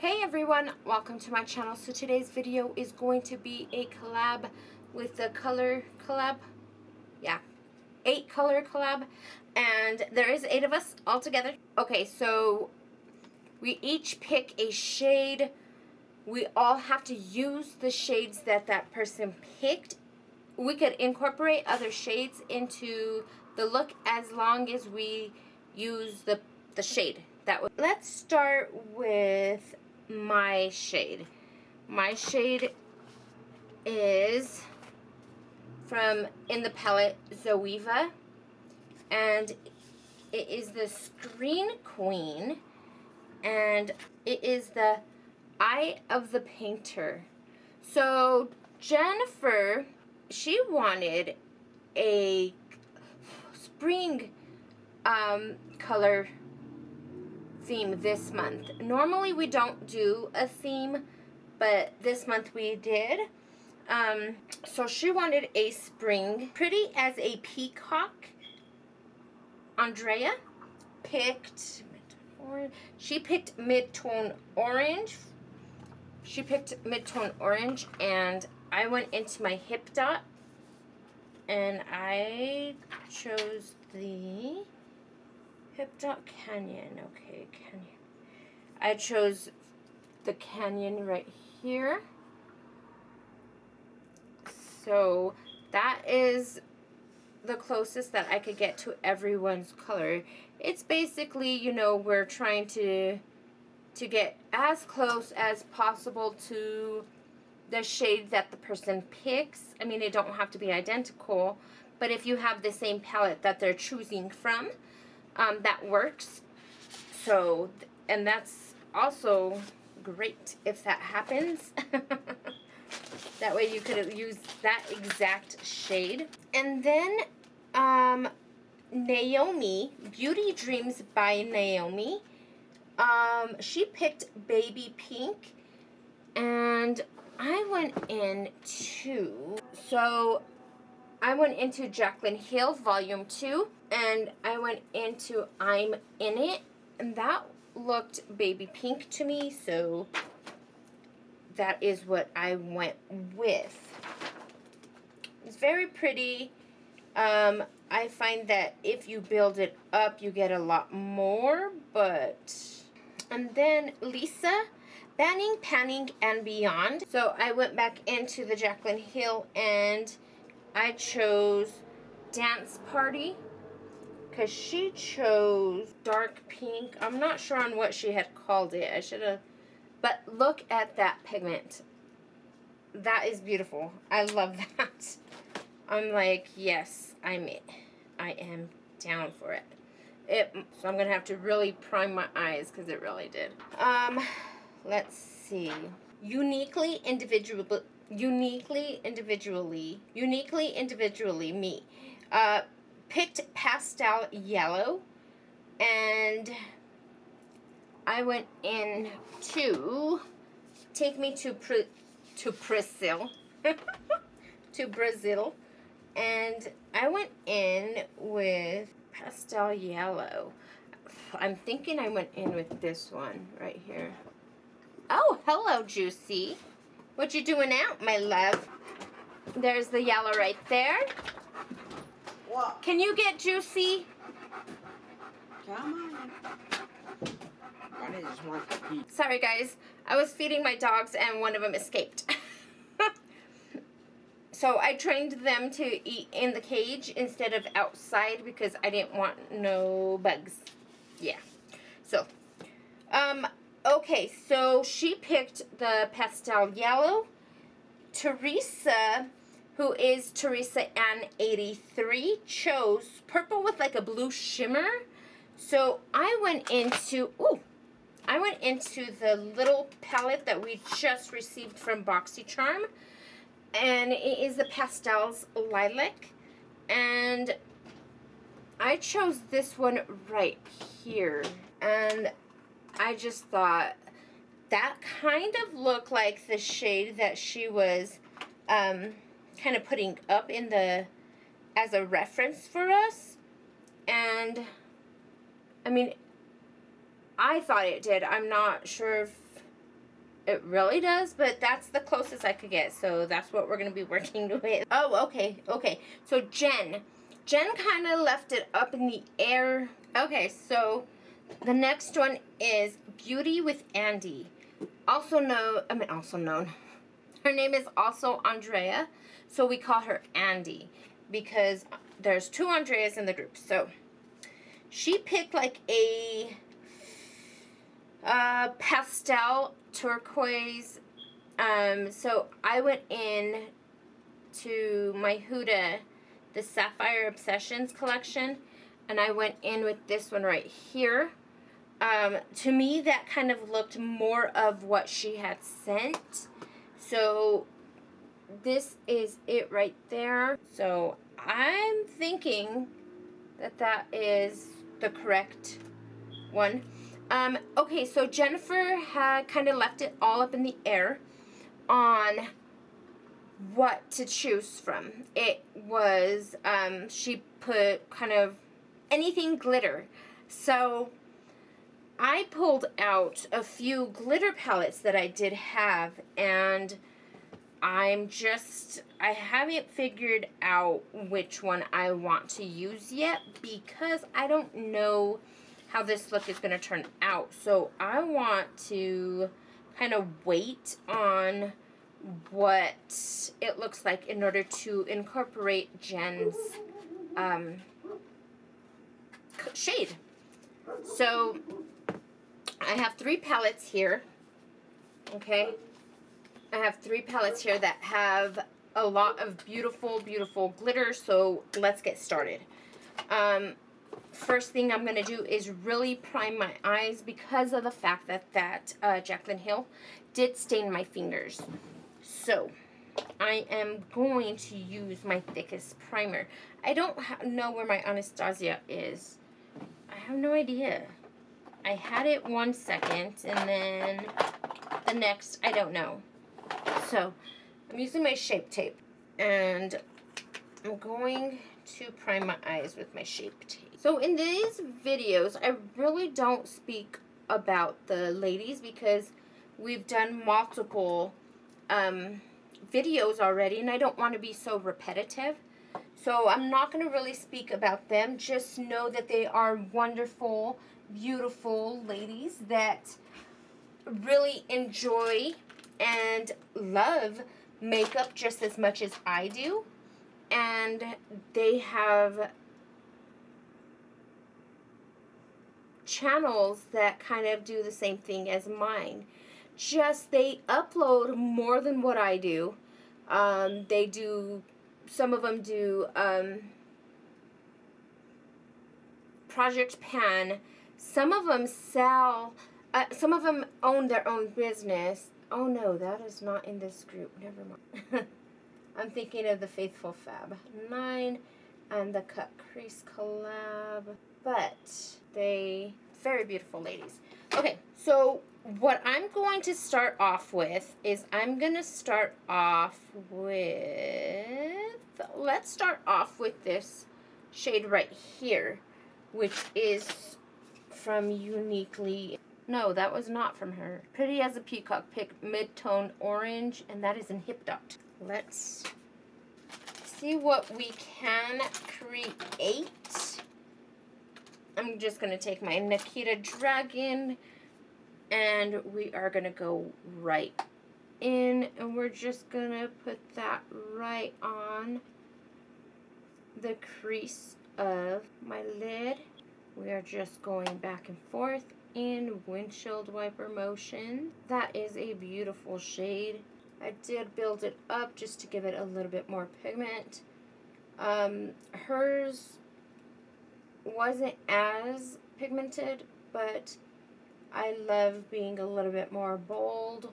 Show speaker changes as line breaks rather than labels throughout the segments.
Hey everyone, welcome to my channel. So today's video is going to be a collab with the color collab. Yeah, 8 color collab, and there is 8 of us all together. Okay, so we each pick a shade. We all have to use the shades that that person picked. We could incorporate other shades into the look as long as we use the shade. Let's start with my shade. My shade is from in the palette Zoeva, and it is the Screen Queen, and it is the Eye of the Painter. So Jennifer, she wanted a spring color theme this month. Normally we don't do a theme, but this month we did. So she wanted a spring, pretty as a peacock. Andrea picked orange. She picked mid-tone orange. And I went into my hip dot and I chose the Hip dot Canyon. Okay, Canyon. I chose the Canyon right here. So that is the closest that I could get to everyone's color. It's basically, you know, we're trying to get as close as possible to the shade that the person picks. I mean, they don't have to be identical, but if you have the same palette that they're choosing from, that works. So, and that's also great if that happens. That way you could use that exact shade. And then Naomi, Beauty Dreams by Naomi, she picked Baby Pink, and I went into Jaclyn Hill Volume 2, and I went into I'm In It, and that looked baby pink to me, so that is what I went with. It's very pretty. I find that if you build it up, you get a lot more, but... And then Lisa, Banning, Panning, and Beyond. So I went back into the Jaclyn Hill, and I chose Dance Party, because she chose dark pink. I'm not sure on what she had called it. I should have. But look at that pigment. That is beautiful. I love that. I'm like, yes, I am down for it. So I'm going to have to really prime my eyes because it really did. Let's see. Uniquely individually me. Picked Pastel Yellow, and I went in to Take Me to Brazil, to Brazil, and I went in with Pastel Yellow. I'm thinking I went in with this one right here. Oh, hello, Juicy. What you doing out, my love? There's the yellow right there.
What?
Can you get Juicy?
Come on. I just want to eat.
Sorry, guys. I was feeding my dogs and one of them escaped. So I trained them to eat in the cage instead of outside because I didn't want no bugs. Yeah. So, okay, so she picked the Pastel Yellow. Teresa, who is Teresa Ann 83, chose purple with like a blue shimmer. So I went into the little palette that we just received from BoxyCharm, and it is the Pastels Lilac, and I chose this one right here, and I just thought that kind of looked like the shade that she was kind of putting up in the as a reference for us, and I mean, I thought it did. I'm not sure if It really does, but that's the closest I could get, so that's what we're going to be working with. Oh, okay, okay. So Jen kind of left it up in the air. Okay, so the next one is Beauty with Andy. Also known. Her name is also Andrea, so we call her Andy because there's 2 Andreas in the group. So she picked like a pastel turquoise. So I went in to my Huda, the Sapphire Obsessions collection, and I went in with this one right here. To me, that kind of looked more of what she had sent. So this is it right there. So I'm thinking that that is the correct one. Okay, so Jennifer had kind of left it all up in the air on what to choose from. It was, she put kind of anything glitter. So I pulled out a few glitter palettes that I did have, and I haven't figured out which one I want to use yet because I don't know how this look is going to turn out. So I want to kind of wait on what it looks like in order to incorporate Jen's shade. So I have 3 palettes here, okay? I have 3 palettes here that have a lot of beautiful, beautiful glitter, so let's get started. First thing I'm going to do is really prime my eyes because of the fact that Jaclyn Hill did stain my fingers. So I am going to use my thickest primer. I don't know where my Anastasia is. I have no idea. I had it 1 second, and then the next, I don't know. So, I'm using my Shape Tape, and I'm going to prime my eyes with my Shape Tape. So, in these videos, I really don't speak about the ladies because we've done multiple videos already, and I don't want to be so repetitive. So, I'm not going to really speak about them. Just know that they are wonderful, beautiful ladies that really enjoy and love makeup just as much as I do, and they have channels that kind of do the same thing as mine. Just they upload more than what I do. They do, some of them do Project Pan. Some of them sell, some of them own their own business. Oh no, that is not in this group. Never mind. I'm thinking of the Faithful Fab 9 and the Cut Crease Collab. But they, very beautiful ladies. Okay, so what I'm going to start off with is I'm going to start off with, let's start off with this shade right here, which is from Uniquely. No, that was not from her. Pretty as a Peacock pick mid-tone orange, and that is in Hip Dot. Let's see what we can create. I'm just going to take my Nikita Dragon, and we are going to go right in, and we're just going to put that right on the crease of my lid. We are just going back and forth in windshield wiper motion. That is a beautiful shade. I did build it up just to give it a little bit more pigment. Hers wasn't as pigmented, but I love being a little bit more bold,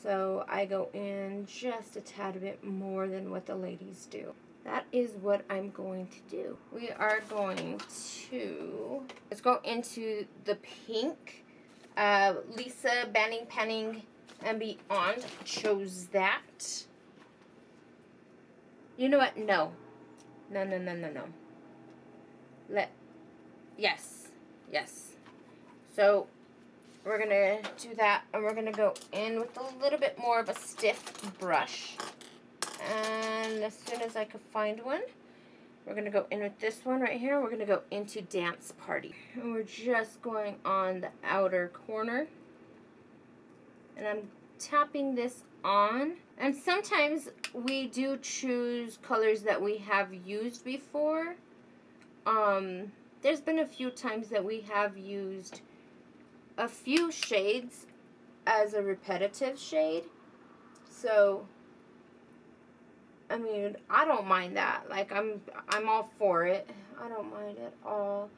so I go in just a tad bit more than what the ladies do. That is what I'm going to do. We are going to, let's go into the pink. Lisa Banning Panning and Beyond chose that. You know what? No. No. Yes. So, we're gonna do that, and we're gonna go in with a little bit more of a stiff brush. And as soon as I can find one, we're gonna go in with this one right here. We're gonna go into Dance Party. And we're just going on the outer corner. And I'm tapping this on. And sometimes we do choose colors that we have used before. There's been a few times that we have used a few shades as a repetitive shade. So, I mean, I don't mind that. Like, I'm all for it. I don't mind at all.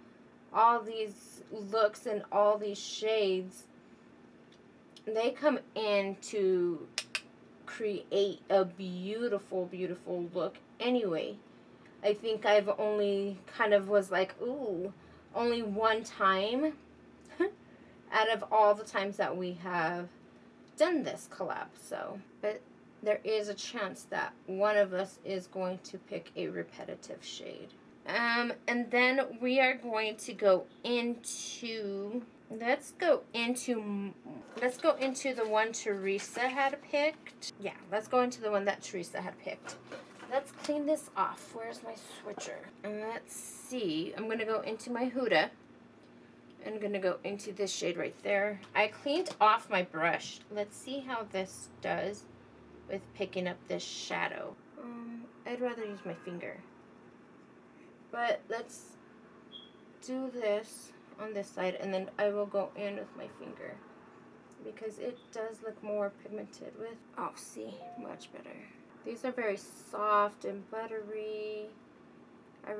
All these looks and all these shades, they come in to create a beautiful, beautiful look anyway. I think I've only kind of was like, ooh, only one time out of all the times that we have done this collab. So, but there is a chance that one of us is going to pick a repetitive shade. And then we are going to go into, let's go into the one Teresa had picked. Yeah, let's go into the one that Teresa had picked. Let's clean this off. Where's my switcher? And let's see. I'm going to go into my Huda. I'm going to go into this shade right there. I cleaned off my brush. Let's see how this does with picking up this shadow. I'd rather use my finger. But let's do this on this side, and then I will go in with my finger because it does look more pigmented with. Oh, see, much better. These are very soft and buttery. I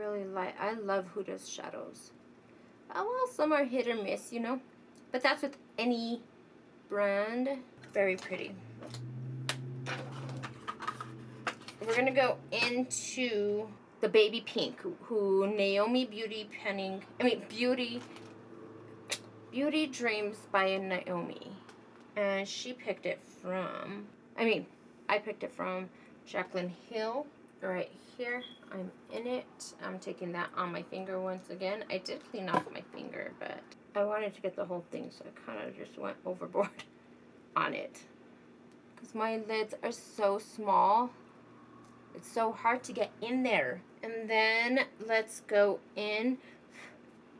love Huda's shadows. Oh, well, some are hit or miss, you know, but that's with any brand. Very pretty. We're gonna go into the baby pink, who Naomi Beauty Dreams by Naomi, and she picked it from. I picked it from Jaclyn Hill. Right here, I'm in it. I'm taking that on my finger once again. I did clean off my finger, but I wanted to get the whole thing, so I kind of just went overboard on it. Because my lids are so small. It's so hard to get in there. And then let's go in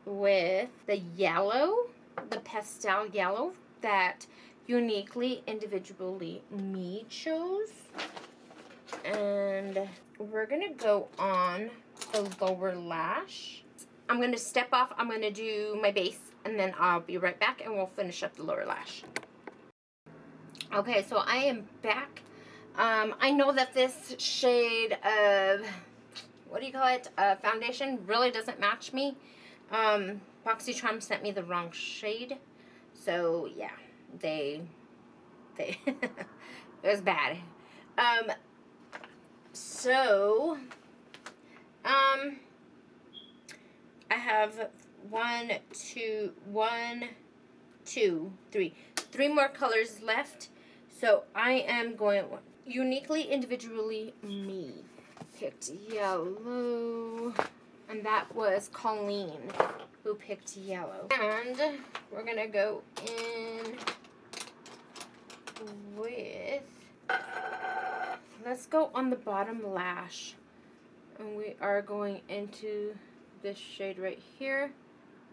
with the yellow, the pastel yellow that Uniquely Individually Me chose. And we're gonna go on the lower lash. I'm gonna step off, I'm gonna do my base, and then I'll be right back and we'll finish up the lower lash. Okay, so I am back. I know that this shade of, what do you call it, foundation really doesn't match me. BoxyCharm sent me the wrong shade. So yeah, it was bad. So, I have three more colors left. So I am going Uniquely Individually Me. Picked yellow, and that was Colleen who picked yellow. And we're gonna go in with, let's go on the bottom lash, and we are going into this shade right here.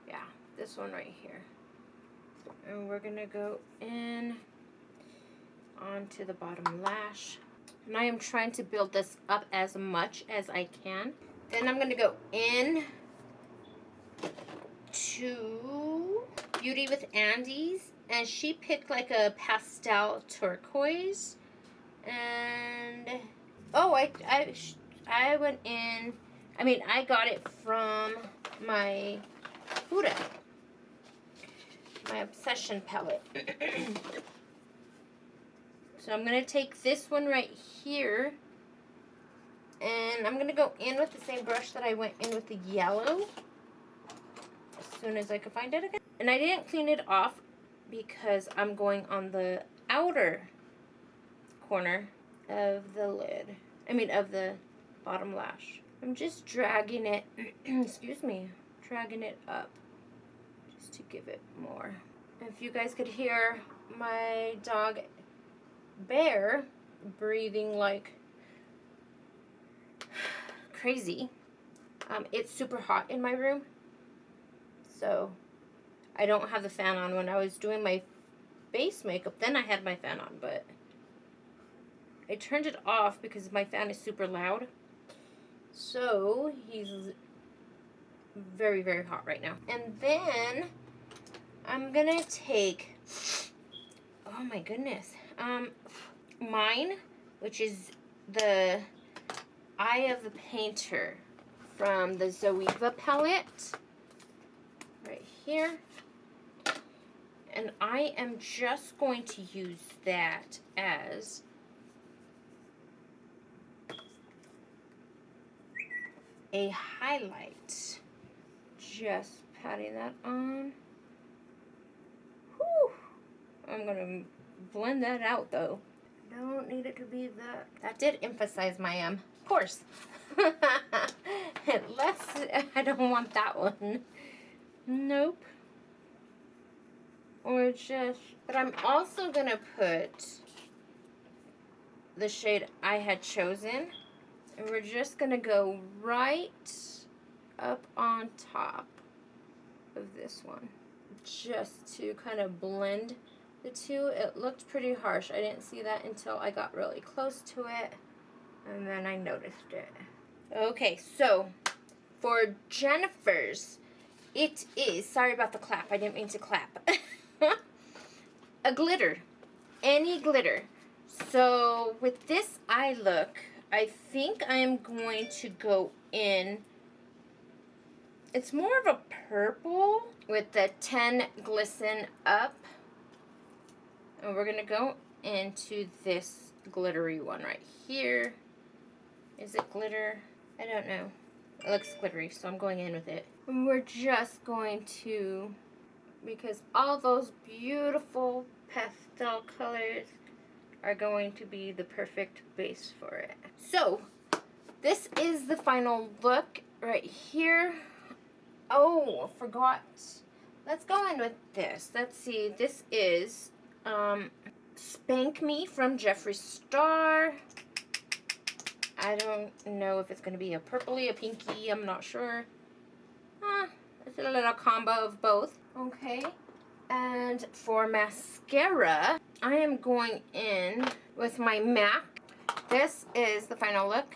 Yeah, this one right here. And we're gonna go in onto the bottom lash, and I am trying to build this up as much as I can. Then I'm gonna go in to Beauty with Andy's, and she picked like a pastel turquoise. And oh, I went in. I got it from my Huda, my Obsession palette. So I'm going to take this one right here, and I'm going to go in with the same brush that I went in with the yellow as soon as I could find it again. And I didn't clean it off because I'm going on the outer corner of the lid. Of the bottom lash. I'm just dragging it, excuse me, dragging it up just to give it more. If you guys could hear my dog Bear breathing like crazy. It's super hot in my room, so I don't have the fan on. When I was doing my face makeup, then I had my fan on, but I turned it off because my fan is super loud. So he's very, very hot right now. And then I'm gonna take, oh my goodness, mine, which is the Eye of the Painter from the Zoeva palette, right here. And I am just going to use that as a highlight. Just patting that on. Whew. I'm gonna blend that out though. Don't need it to be that. That did emphasize my pores. I don't want that one. Nope. Or just, but I'm also gonna put the shade I had chosen, and we're just gonna go right up on top of this one, just to kind of blend the two. It looked pretty harsh. I didn't see that until I got really close to it, and then I noticed it. Okay, so for Jennifer's, it is, sorry about the clap, I didn't mean to clap. A glitter, any glitter. So with this eye look, I think I'm going to go in, it's more of a purple with the 10 Glisten Up. And we're gonna go into this glittery one right here. Is it glitter? I don't know. It looks glittery, so I'm going in with it. And we're just going to, because all those beautiful pastel colors are going to be the perfect base for it. So, this is the final look right here. Oh, forgot. Let's go in with this. Let's see. This is Spank Me from Jeffree Star. I don't know if it's going to be a purpley, a pinky. I'm not sure. It's a little combo of both. Okay. And for mascara, I am going in with my MAC. This is the final look.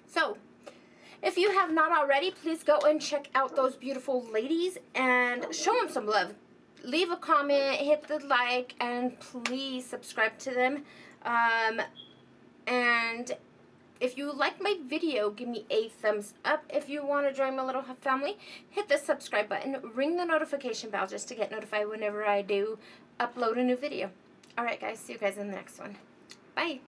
So, if you have not already, please go and check out those beautiful ladies and show them some love. Leave a comment, hit the like, and please subscribe to them. And if you like my video, give me a thumbs up. If you want to join my little family, hit the subscribe button, ring the notification bell just to get notified whenever I do upload a new video. Alright guys, see you guys in the next one. Bye!